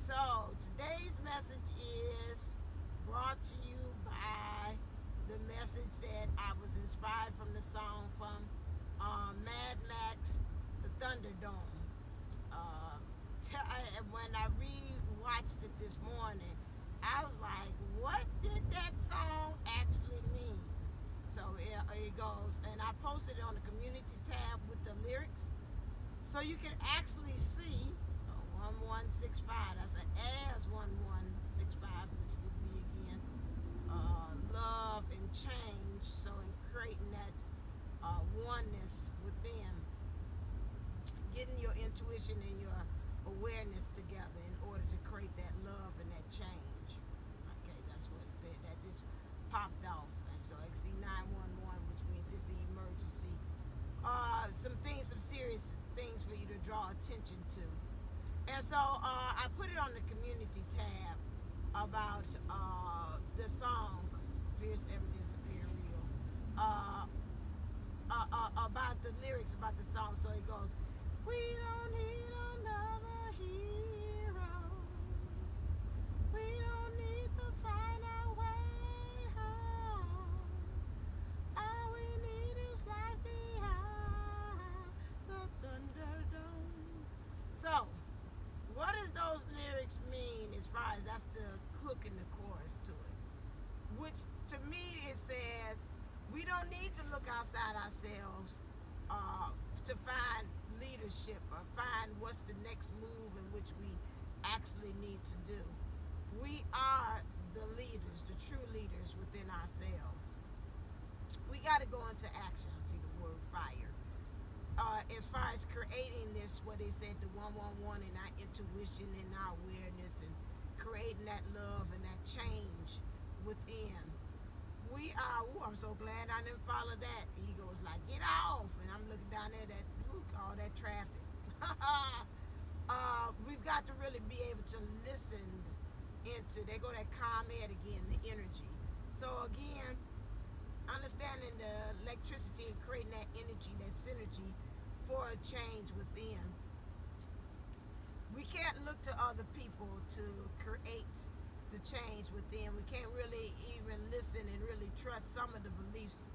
So today's message is brought to you by the message that I was inspired from the song from Mad Max, the Thunderdome. When I re-watched it this morning, I was like, what did that song actually mean? So it goes, and I posted it on the community tab with the lyrics, so you can actually see 1165. That's an as 1165, which would be again love and change. So in creating that oneness within, getting your intuition and your awareness together in order to create that love and that change. Okay, that's what it said. That just popped off. And so I see 911, which means it's an emergency. Some serious things for you to draw attention to. And so I put it on the community tab about the song Fierce Evidence Appear Real, about the lyrics about the song. So it goes, we don't need another hero, we don't need to find our way home, all we need is life behind the Thunderdome. So what does those lyrics mean as far as that's the hook and the chorus to it? Which to me it says we don't need to look outside ourselves to find leadership or find what's the next move in which we actually need to do. We are the leaders, the true leaders within ourselves. We got to go into action. I see the word fire. As far as creating this, what they said, the 111 and our intuition and our awareness and creating that love and that change within. We are, I'm so glad I didn't follow that. Ego was like, get off. And I'm looking down there, all that traffic. We've got to really be able to listen into, there go that ComEd again, the energy. So again, understanding the electricity and creating that energy, that synergy for a change within. We can't look to other people to create the change within. We can't really even listen and really trust some of the beliefs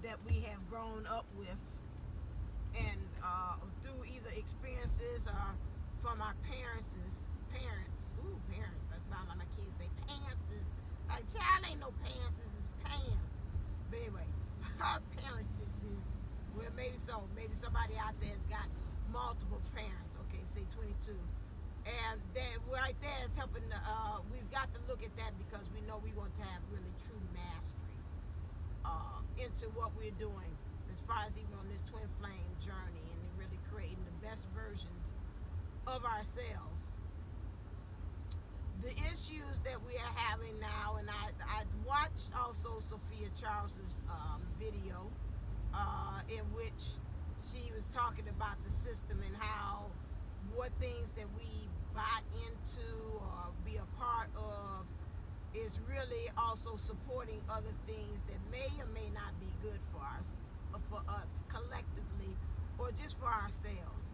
that we have grown up with, and through either experiences or from our parents. Ooh, parents. That sounds like my kids say pantses. Like, child ain't no pantses, it's pants. But anyway, our parents is, well, maybe so. Maybe somebody out there has got multiple parents. Okay, say 22. And that right there is helping. We've got to look at that because we know we want to have really true mastery into what we're doing as far as even on this twin flame journey and really creating the best versions of ourselves. The issues that we are having now, and I watched also Sophia Charles's video in which she was talking about the system and how what things that we buy into or be a part of is really also supporting other things that may or may not be good for us collectively or just for ourselves.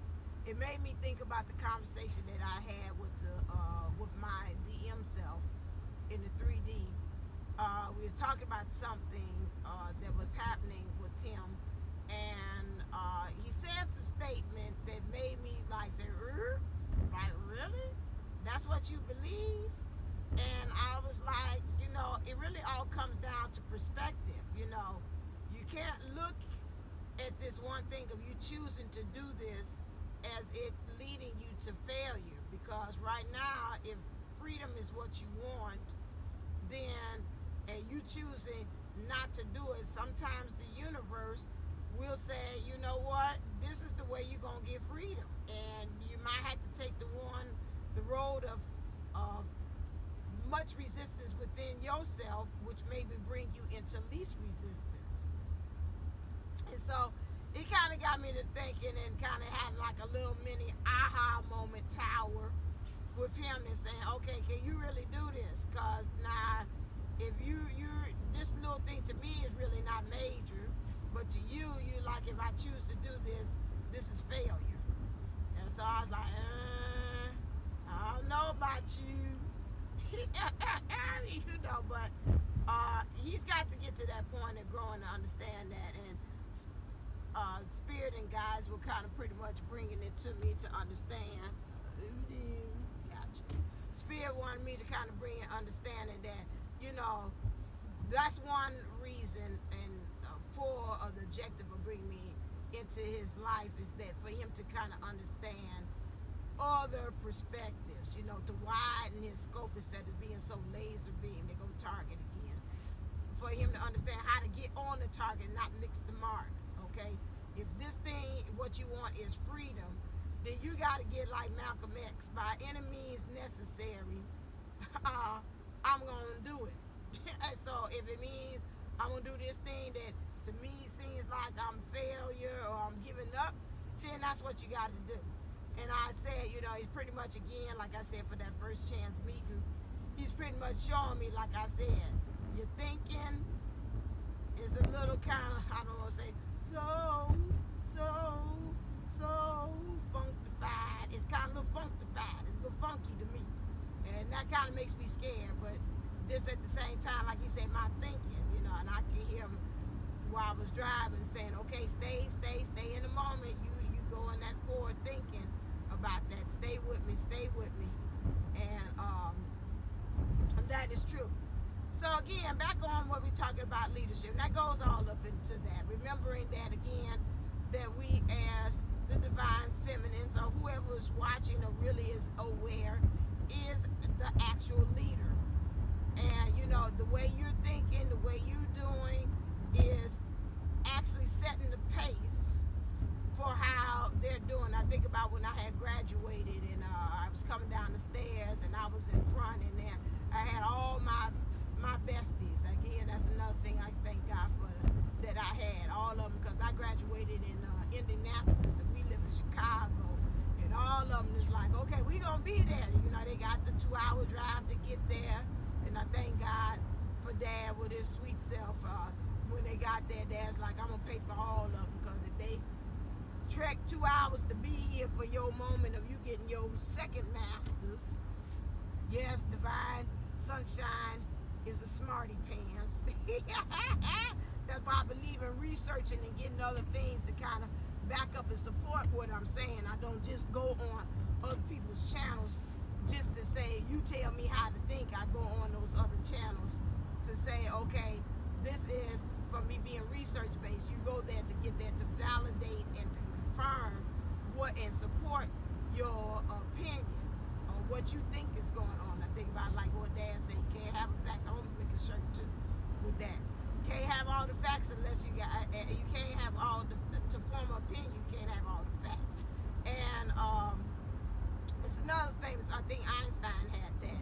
It made me think about the conversation that I had with my DM self in the 3D. We was talking about something that was happening with him, and he said some statement that made me like say, like, really? That's what you believe? And I was like, it really all comes down to perspective. You can't look at this one thing of you choosing to do this as it leading you to failure, because right now, if freedom is what you want, then and you choosing not to do it, sometimes the universe will say, you know what, this is the way you're gonna get freedom, and you might have to take the road of much resistance within yourself, which maybe bring you into least resistance. And so it kind of got me to thinking and kind of had like a little mini aha moment tower with him and saying, okay, can you really do this? Because now, if you're this little thing to me is really not major, but to you like, if I choose to do this, this is failure. And so I was like, I don't know about you. You know, but he's got to get to that point of growing to understand that, and Spirit and guys were kind of pretty much bringing it to me to understand. Gotcha. Spirit wanted me to kind of bring an understanding that, you know, that's one reason and for the objective of bringing me into his life is that for him to kind of understand other perspectives, you know, to widen his scope instead of being so laser beam. They go target again. For him to understand how to get on the target, not mix the mark. Okay, if this thing, what you want is freedom, then you got to get like Malcolm X, by any means necessary. I'm gonna do it. So if it means I'm gonna do this thing that to me seems like I'm failure or I'm giving up, then that's what you got to do. And I said, you know, he's pretty much, again, like I said, for that first chance meeting, he's pretty much showing me, like I said, your thinking is a little kind of, I don't want to say, so funkified. It's kind of a little funkified. It's a little funky to me. And that kind of makes me scared. But this at the same time, like he said, my thinking, you know, and I can hear him while I was driving saying, okay, stay in the moment. You go in that forward thinking about that. Stay with me. And that is true. So again, back on what we're talking about leadership, and that goes all up into that. Remembering that again, that we as the divine feminines or whoever is watching or really is aware is the actual leader. And you know, the way you're thinking, the way you're doing is actually setting the pace for how they're doing. I think about when I had graduated and I was coming down the stairs and I was in front, and then I had all my besties. Again, that's another thing I thank God for, that I had all of them, because I graduated in Indianapolis and we live in Chicago, and all of them is like, okay, we gonna be there. You know, they got the 2-hour drive to get there, and I thank God for Dad with his sweet self. When they got there, Dad's like, I'm gonna pay for all of them, because if they trek 2 hours to be here for your moment of you getting your second master's, yes, divine sunshine is a smarty pants. That's why I believe in researching and getting other things to kind of back up and support what I'm saying. I don't just go on other people's channels just to say, you tell me how to think. I go on those other channels to say, okay, this is, for me being research based, you go there to get there to validate and to confirm what and support your opinion on what you think is going on. I think about like what Dad said, you can't have the facts. I want to make a shirt too with that. You can't have all the facts unless you got, you can't have all the, to form an opinion, you can't have all the facts. And it's another famous, I think Einstein had that,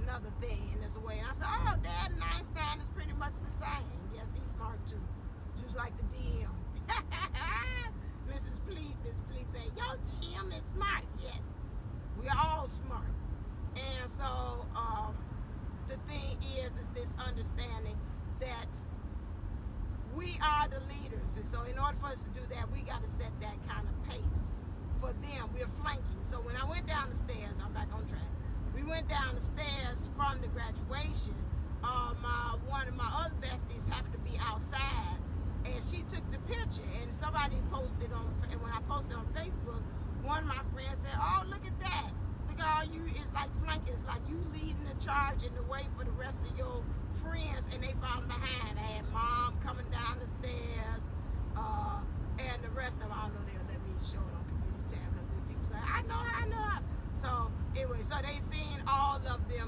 another thing in this way. And I said, oh, Dad and Einstein is pretty much the same. Yes, he's smart too, just like the DM. Mrs. Please say, yo, DM is smart. Yes, we are all smart. And so the thing is this understanding that we are the leaders. And so in order for us to do that, we got to set that kind of pace for them. We're flanking. So when I went down the stairs, I'm back on track. We went down the stairs from the graduation. One of my other besties happened to be outside, and she took the picture, and somebody posted on, and when I posted on Facebook, one of my friends said, oh, look at that. Look at all you, it's like flanking. It's like you leading the charge in the way for the rest of your friends, and they falling behind. I had Mom coming down the stairs, and the rest of them, I don't know, they'll let me show it on community tab, because people say, I know. So anyway, so they seen all of them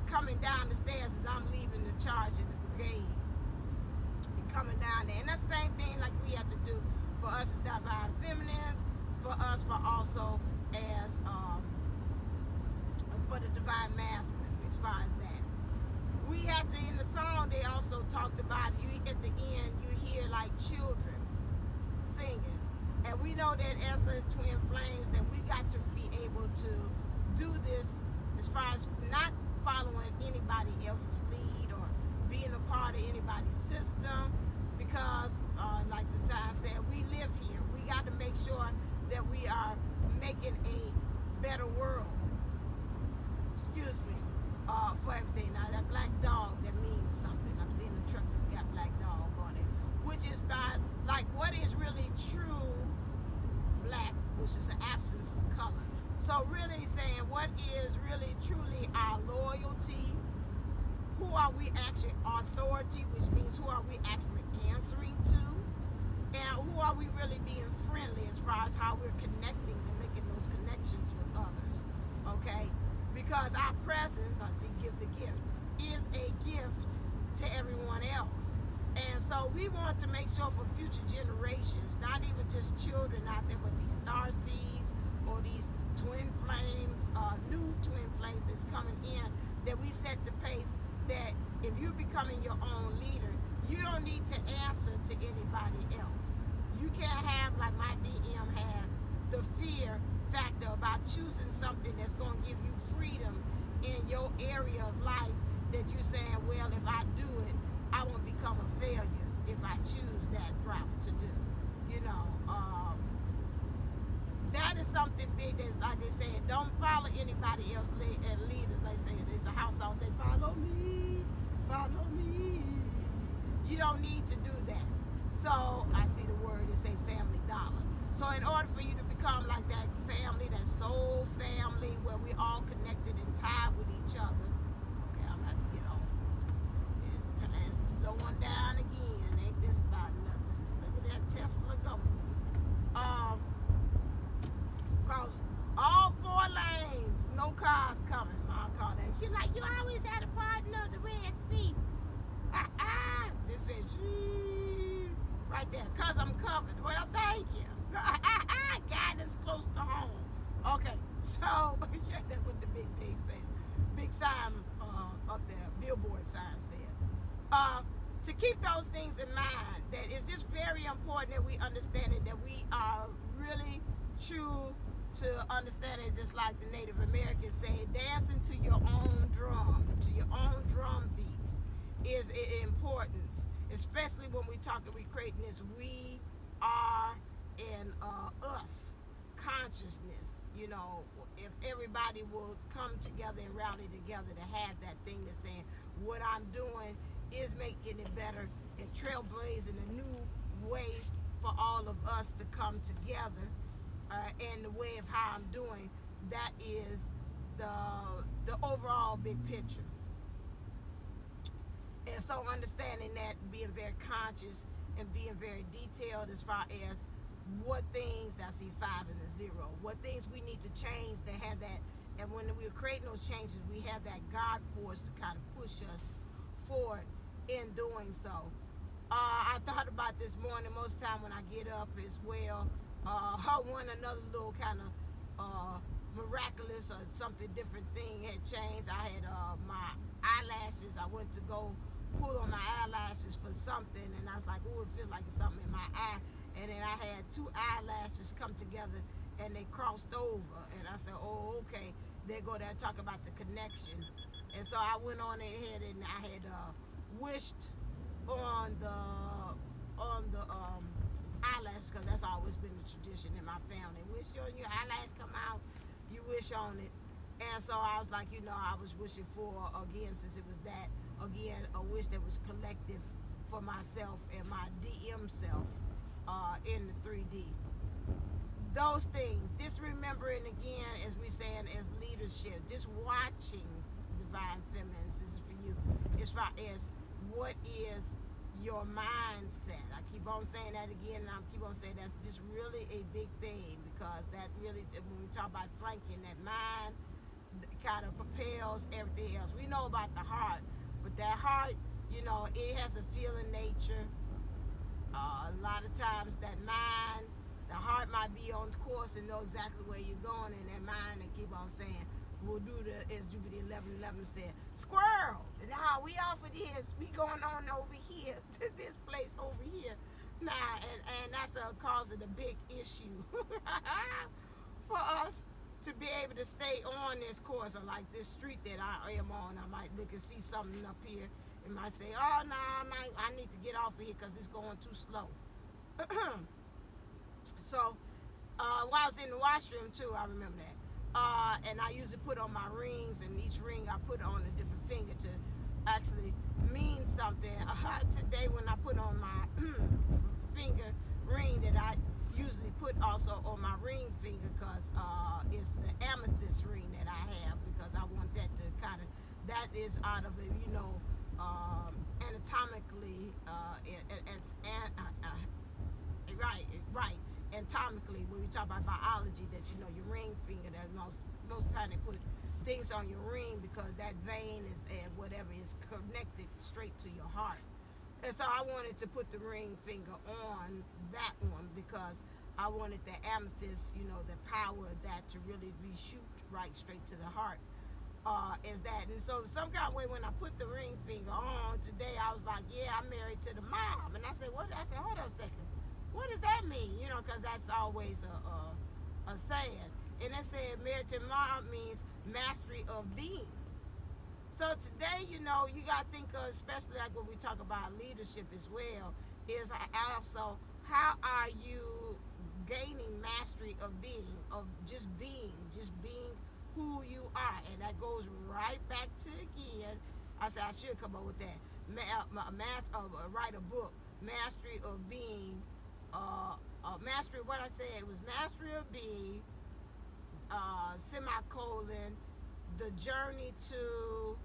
coming down the stairs as I'm leaving the charge in the brigade and coming down there. And that's the same thing like we have to do for us as divine feminines, for us, for also as for the divine masculine, as far as that. We have to, in the song, they also talked about, you at the end, you hear like children singing. And we know that as us Twinflames, that we got to be able to do this as far as not following anybody else's lead or being a part of anybody's system, because like the sign said, we live here. We got to make sure that we are making a better world. for everything. Now that black dog, that means something. I'm seeing a truck that's got black dog on it, which is by like what is really true black, which is the absence of color. So really saying what is really truly our loyalty, who are we actually authority, which means who are we actually answering to, and who are we really being friendly as far as how we're connecting and making those connections with others, okay? Because our presence, I see give the gift, is a gift to everyone else. And so we want to make sure for future generations, not even just children out there, but these star seeds or these twin flames, new twin flames that's coming in, that we set the pace that if you're becoming your own leader, you don't need to answer to anybody else. You can't have, like my DM had, the fear factor about choosing something that's going to give you freedom in your area of life, that you're saying, well, if I do it, I won't become a failure if I choose that route to do. You know, that is something big that's, like they said, don't follow anybody else leaders. They say, there's a house song, say, follow me, follow me. You don't need to do that. So I see the word, it say family dollar. So in order for you to become like that family, that soul family, where we all connected and tied with each other. Okay, I'm gonna have to get off. It's slowing down again. Ain't this about nothing? Look at that Tesla go. Cross all 4 lanes, no cars coming. Mom called that. She like, you always had a partner of the Red Sea. This is right there, cause I'm covered. Well, thank you. Guidance close to home. Okay, so yeah, that's what the big thing said. Big sign up there, billboard sign said. To keep those things in mind, that it's just very important that we understand it, that we are really true to understanding, just like the Native Americans say, dancing to your own drum, to your own drum beat is importance, especially when we're creating this we are and us consciousness. You know, if everybody will come together and rally together to have that thing that's saying, what I'm doing is making it better and trailblazing a new way for all of us to come together, and the way of how I'm doing, that is the overall big picture. And so understanding that, being very conscious and being very detailed as far as what things, I see 5 and a 0, what things we need to change to have that, and when we're creating those changes, we have that God force to kind of push us forward in doing so. I thought about this morning, most of the time when I get up as well, one another little kind of miraculous or something different thing had changed. I had my eyelashes, I went to go pull on my eyelashes for something, and I was like, oh, it feels like it's something in my eye. And then I had 2 eyelashes come together and they crossed over, and I said, oh, okay, they go there talk about the connection. And so I went on ahead and I had wished on the eyelashes, because that's always been the tradition in my family. Wish on your eyelash come out, you wish on it. And so I was like, you know, I was wishing for, again, since it was that, again, a wish that was collective for myself and my DM self in the 3D. Those things, just remembering again, as we're saying, as leadership, just watching Divine Feminines, this is for you, as far as what is your mindset. I keep on saying that again, and I keep on saying that's just really a big thing, because that really, when we talk about flanking, that mind kind of propels everything else. We know about the heart, but that heart, you know, it has a feeling nature. A lot of times that mind, the heart might be on course and know exactly where you're going, and that mind and keep on saying, we'll do the, as Jupiter 11:11 said, squirrel. Now we off of this, we going on over here to this place over here. Now, and that's a cause of the big issue for us to be able to stay on this course, or like this street that I am on. I might look and see something up here and might say, oh no, I need to get off of here because it's going too slow. So while I was in the washroom too, I remember that. And I usually put on my rings, and each ring I put on a different finger to actually mean something. Today when I put on my finger ring that I usually put also on my ring finger, because it's the amethyst ring that I have, because I want that to kind of, that is out of it, you know, anatomically, right, anatomically, when we talk about biology, that, you know, your ring finger, that most time they put things on your ring because that vein is, whatever, is connected straight to your heart. And so I wanted to put the ring finger on that one because I wanted the amethyst, you know, the power of that to really be shoot right straight to the heart. Is that, and so some kind of way when I put the ring finger on today, I was like, yeah, I'm married to the mom. And I said, what? I said, hold on a second, what does that mean? You know, because that's always a saying. And it said married to mom means mastery of being. So today, you know, you got to think of, especially like when we talk about leadership as well, is also how are you gaining mastery of being, of just being who you are. And that goes right back to, again, I said I should come up with that, write a book, mastery of being, mastery, what I said, it was mastery of being, semicolon, the journey to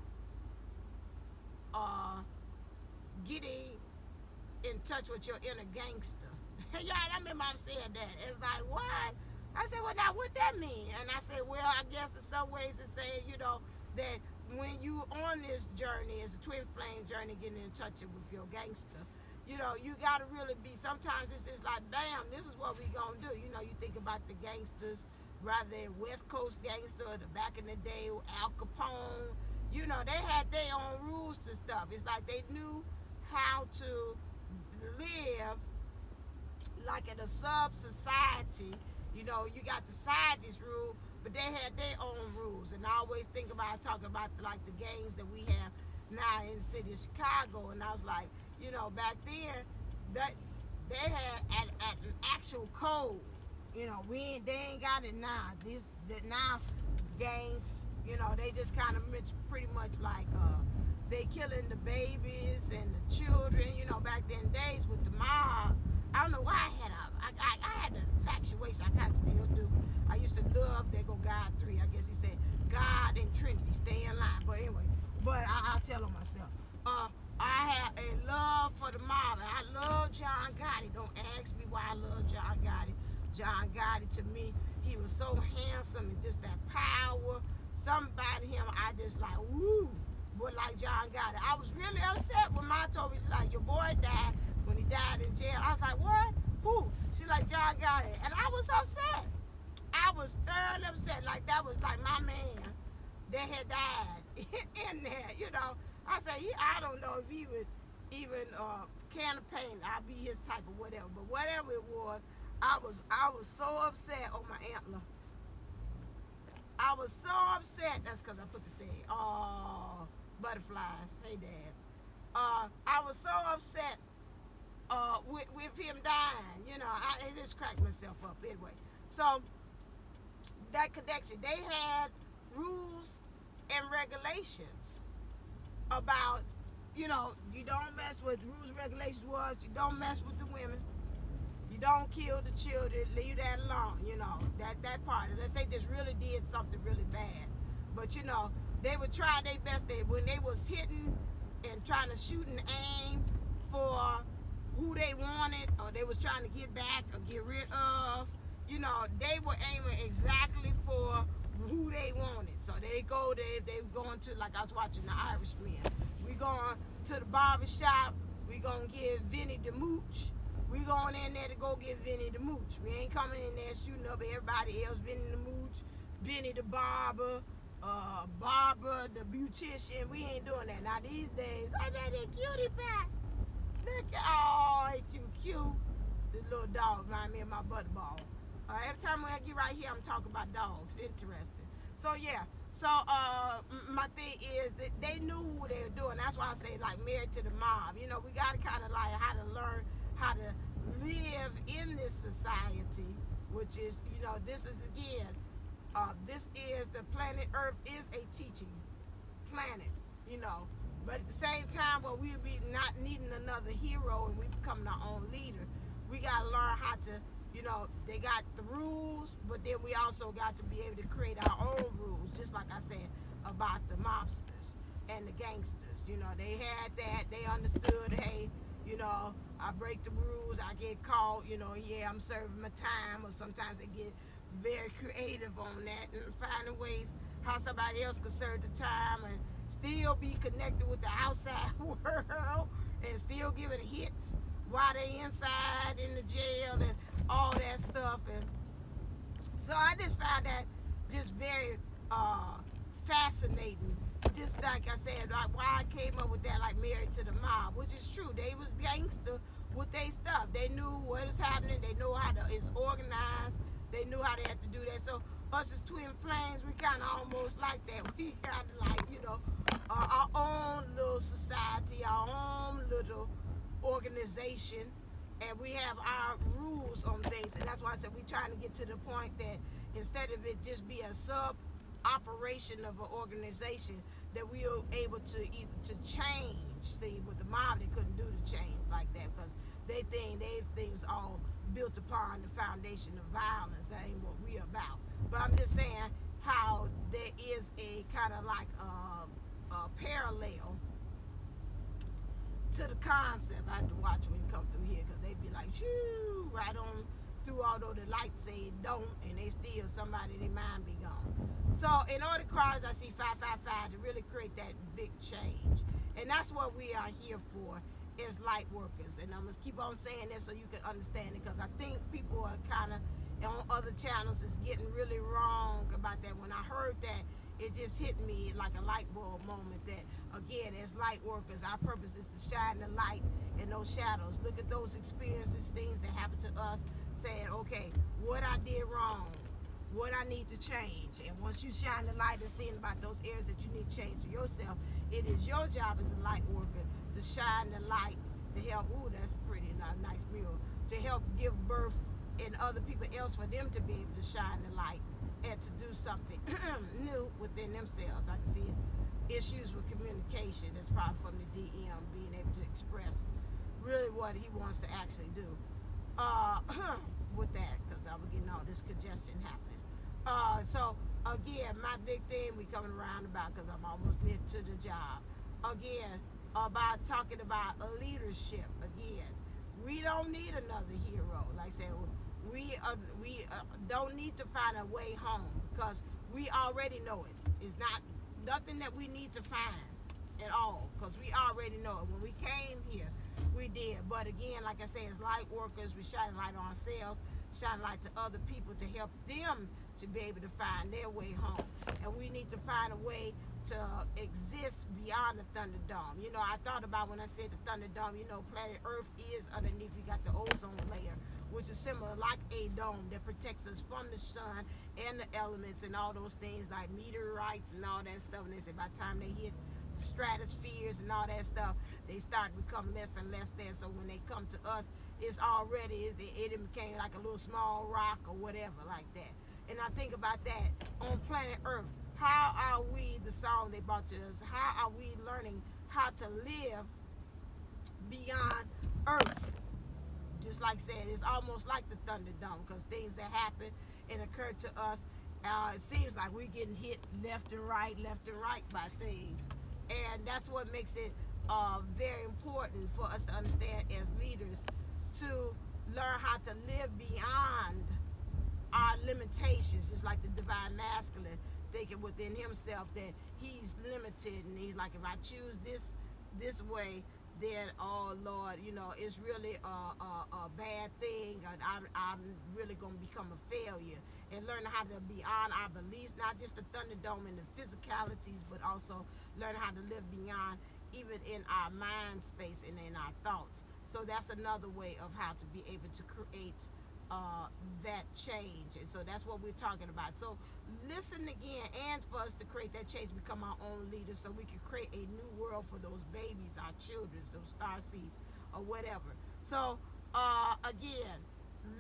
getting in touch with your inner gangster. Yeah, I remember I said that. It's like, what? I said, well, now what that mean? And I said, well, I guess in some ways it's saying, you know, that when you on this journey, it's a twin flame journey, getting in touch with your gangster, you know, you got to really be, sometimes it's just like, bam, this is what we gonna do. You know, you think about the gangsters, rather than West Coast gangster, the back in the day, Al Capone, you know, they had their own rules to stuff. It's like they knew how to live like in a sub-society. You know, you got the society's rule, but they had their own rules. And I always think about talking about like the gangs that we have now in the city of Chicago. And I was like, you know, back then, that they had an actual code. You know, they ain't got it now. Now gangs, you know, they just kind of pretty much like they killing the babies and the children. You know, back then days with the mob, I don't know why I had the infatuation. I kind of still do. I used to love, there go God 3. I guess he said God and Trinity, stay in line. But anyway, I'll tell on myself. I had a love for the mob. I love John Gotti. Don't ask me why I love John Gotti. John Gotti, to me, he was so handsome and just that power. Something about him, I just like, woo, but like John Gotti. I was really upset when Mom told me, she's like, your boy died when he died in jail. I was like, what? Who? She's like, John Gotti. And I was upset. I was thoroughly upset. Like, that was like my man that had died in there, you know. I said, I don't know if he would even can of paint, I'll be his type of whatever. But whatever it was, I was so upset on my antler. I was so upset. That's because I put the thing. Oh, butterflies. Hey, Dad. I was so upset with him dying. You know, I just cracked myself up anyway. So that connection, they had rules and regulations about, you know, you don't mess with rules and regulations was you don't mess with the women. You don't kill the children, leave that alone, you know, that part. Unless they just really did something really bad. But, you know, they would try their best. When they was hitting and trying to shoot and aim for who they wanted, or they was trying to get back or get rid of, you know, they were aiming exactly for who they wanted. So they going to, like I was watching The Irishman. We going to the barber shop. We gonna give Vinny the mooch. We going in there to go get Vinny the mooch. We ain't coming in there shooting up everybody else. Vinny the mooch, Vinny the barber, Barbara the beautician. We ain't doing that. Now these days, I got that cutie pie. Look at, oh, ain't you cute? This little dog remind me of my butterball. Every time when I get right here, I'm talking about dogs. Interesting. So yeah. So my thing is that they knew who they were doing. That's why I say like married to the mob. You know, we got to kind of like how to learn how to live in this society, which is, you know, this is again, this is the planet Earth is a teaching planet. you know. But at the same time, when we'll be not needing another hero and we becoming our own leader, we got to learn how to, you know, they got the rules, but then we also got to be able to create our own rules, just like I said about the mobsters and the gangsters. You know, they had that, they understood, hey, you know, I break the rules, I get caught, you know, yeah, I'm serving my time, or sometimes they get very creative on that and finding ways how somebody else could serve the time and still be connected with the outside world and still giving hits while they inside in the jail and all that stuff. And so I just found that just very fascinating. Just like I said, like why I came up with that, like Married to the Mob, which is true. They was gangster with their stuff. They knew what is happening. They know how it's organized. They knew how they had to do that. So us as Twinflames, we kind of almost like that. We kind of like, you know, our own little society, our own little organization, and we have our rules on things. And that's why I said we're trying to get to the point that instead of it just be a sub operation of an organization, that we are able to either to change. See, with the mob, they couldn't do the change like that because they things all built upon the foundation of violence. That ain't what we about. But I'm just saying how there is a kind of like a parallel to the concept. I have to watch when you come through here because they be like, shoo, right on through, although the lights say it don't, and they still, somebody, their mind be gone. So in order to cross, I see 555 to really create that big change. And that's what we are here for, is light workers. And I'm going to keep on saying this so you can understand it, because I think people are kind of, on other channels, is getting really wrong about that. When I heard that, it just hit me like a light bulb moment that, again, as light workers, our purpose is to shine the light in those shadows. Look at those experiences, things that happen to us, saying, okay, what I did wrong, what I need to change. And once you shine the light and seeing about those areas that you need to change for yourself, it is your job as a light worker to shine the light to help, ooh, that's pretty, nice mural, to help give birth in other people else, for them to be able to shine the light and to do something new within themselves. I can see it's issues with communication. That's probably from the DM, being able to express really what he wants to actually do with that, because I was getting all this congestion happening. So again, my big thing we coming around about, because I'm almost near to the job. Again, about talking about leadership. Again, we don't need another hero. Like I said, we don't need to find a way home, because we already know it. It's not nothing that we need to find at all, because we already know it. When we came here, we did. But again, like I said, as light workers, we shine light on ourselves, shine light to other people to help them to be able to find their way home. And we need to find a way to exist beyond the Thunderdome. You know, I thought about when I said the Thunderdome, you know, planet Earth is underneath. We got the ozone layer, which is similar like a dome that protects us from the sun and the elements and all those things like meteorites and all that stuff. And they say by the time they hit the stratospheres and all that stuff, they start to become less and less there. So when they come to us, it's already, it became like a little small rock or whatever like that. And I think about that on planet Earth. How are we, the song they brought to us, how are we learning how to live beyond Earth? Just like I said, it's almost like the Thunderdome, because things that happen and occur to us, it seems like we're getting hit left and right by things. And that's what makes it very important for us to understand as leaders, to learn how to live beyond our limitations, just like the divine masculine, thinking within himself that he's limited, and he's like, if I choose this way, then, oh Lord, you know, it's really a bad thing, and I'm really going to become a failure. And learn how to beyond our beliefs, not just the Thunderdome and the physicalities, but also learn how to live beyond, even in our mind space and in our thoughts. So that's another way of how to be able to create that change. And so that's what we're talking about. So listen again, and for us to create that change, become our own leaders, so we can create a new world for those babies, our children, those star seeds or whatever. So again,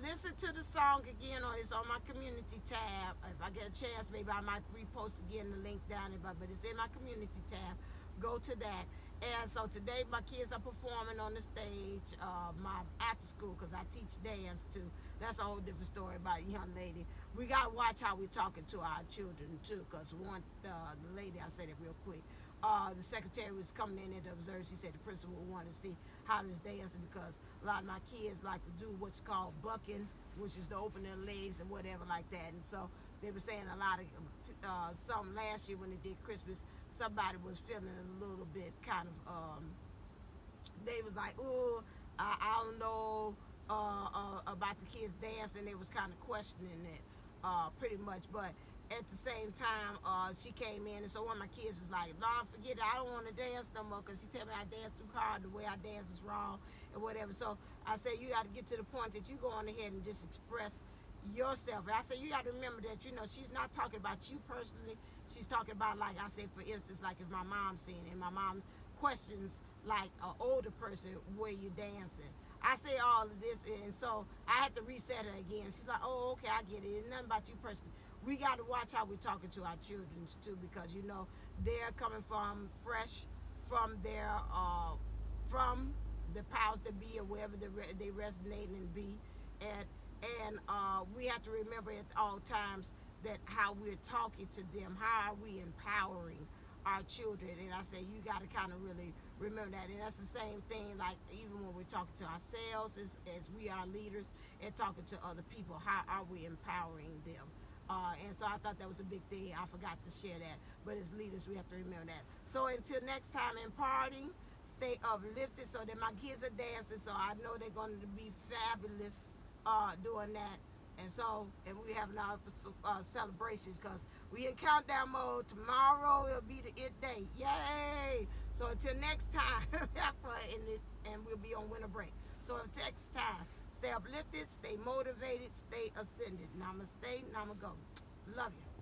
listen to the song again. It's on my community tab. If I get a chance, maybe I might repost again the link down there, but it's in my community tab. go to that. And so today my kids are performing on the stage, my after school, because I teach dance too. That's a whole different story about a young lady. We got to watch how we're talking to our children too, because one, the lady, I said it real quick, the secretary was coming in and observed. She said the principal wanted to see how there's dancing, because a lot of my kids like to do what's called bucking, which is to open their legs and whatever like that. And so they were saying a lot of some last year when they did Christmas, somebody was feeling a little bit kind of they was like, oh, I don't know about the kids dancing. They was kind of questioning it pretty much. But at the same time, she came in, and so one of my kids was like, no, forget it, I don't want to dance no more, because she tell me I dance too hard, the way I dance is wrong and whatever. So I said, you got to get to the point that you go on ahead and just express yourself. And I said, you got to remember that, you know, she's not talking about you personally. She's talking about, like I said, for instance, like if my mom's seeing it, and my mom questions like an older person, where you dancing. I say all of this, and so I had to reset her again. She's like, oh, okay, I get it. It's nothing about you personally. We got to watch how we're talking to our children too, because you know they're coming from fresh from their from the powers that be, or wherever they resonate and be at. And we have to remember at all times that how we're talking to them, how are we empowering our children. And I say you got to kind of really remember that. And that's the same thing, like even when we're talking to ourselves as we are leaders, and talking to other people, how are we empowering them? And so I thought that was a big thing. I forgot to share that. But as leaders, we have to remember that. So until next time, imparting, stay uplifted, so that my kids are dancing, so I know they're going to be fabulous doing that. And so, and we have our celebrations, because we in countdown mode. Tomorrow it'll be the it day. Yay! So until next time, have fun and we'll be on winter break. So until next time, stay uplifted, stay motivated, stay ascended. Namaste, namago. Love you.